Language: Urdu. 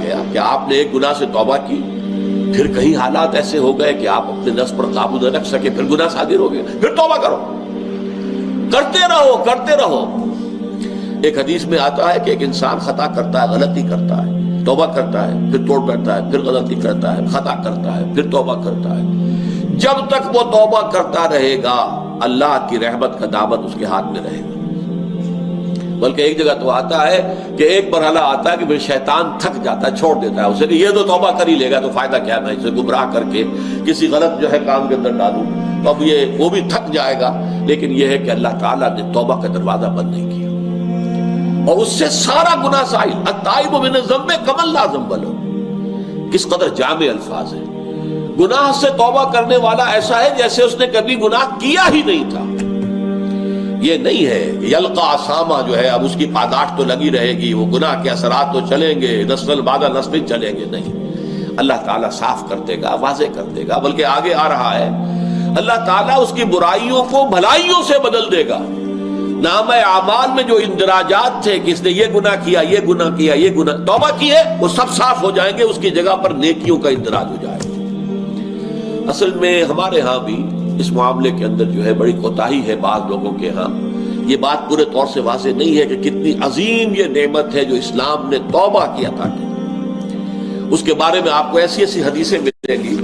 گیا کہ آپ نے ایک گناہ سے توبہ کی، پھر کہیں حالات ایسے ہو گئے کہ آپ اپنے نفس پر قابو نہ رکھ سکے، پھر گناہ صادر ہو گیا، پھر توبہ کرو، کرتے رہو۔ ایک حدیث میں آتا ہے کہ ایک انسان خطا کرتا ہے، غلطی کرتا ہے، توبہ کرتا ہے، پھر توڑ بیٹھتا ہے، پھر غلطی کرتا ہے، خطا کرتا ہے، پھر توبہ کرتا ہے، جب تک وہ توبہ کرتا رہے گا اللہ کی رحمت کا دامن اس کے ہاتھ میں رہے گا۔ بلکہ ایک جگہ تو آتا ہے کہ ایک مرحلہ آتا ہے کہ پھر شیطان تھک جاتا ہے، چھوڑ دیتا ہے اسے کہ یہ تو توبہ کر ہی لے گا تو فائدہ کیا، میں اسے گمراہ کر کے کسی غلط کام کے اندر ڈالوں، تو اب وہ بھی تھک جائے گا۔ لیکن یہ ہے کہ اللہ تعالیٰ نے توبہ کا دروازہ بند نہیں کیا، اور اس سے سارا گناہ سائل۔ التائب من الذنب کمن لا ذنب لہ، کس قدر جامع الفاظ ہے۔ گناہ سے توبہ کرنے والا ایسا ہے جیسے اس نے کبھی گناہ کیا ہی نہیں تھا۔ یہ نہیں ہے یلقا اسامہ جو ہے اب اس کی پاداش تو لگی رہے گی، وہ گناہ کے اثرات تو چلیں گے، نسل بعد نسل چلیں گے، نہیں، اللہ تعالیٰ صاف کر دے گا، واضح کر دے گا۔ بلکہ آگے آ رہا ہے اللہ تعالیٰ اس کی برائیوں کو بھلائیوں سے بدل دے گا۔ نامہ اعمال میں جو اندراجات تھے کہ اس نے یہ گناہ کیا، یہ گناہ کیا، یہ گناہ، توبہ کی ہے، وہ سب صاف ہو جائیں گے، اس کی جگہ پر نیکیوں کا اندراج ہو جائے گا۔ اصل میں ہمارے ہاں بھی اس معاملے کے اندر جو ہے بڑی کوتاہی ہے بعض لوگوں کے ہاں۔ یہ بات پورے طور سے واضح نہیں ہے کہ کتنی عظیم یہ نعمت ہے جو اسلام نے توبہ کی عطا کی۔ اس کے بارے میں آپ کو ایسی ایسی حدیثیں ملیں گی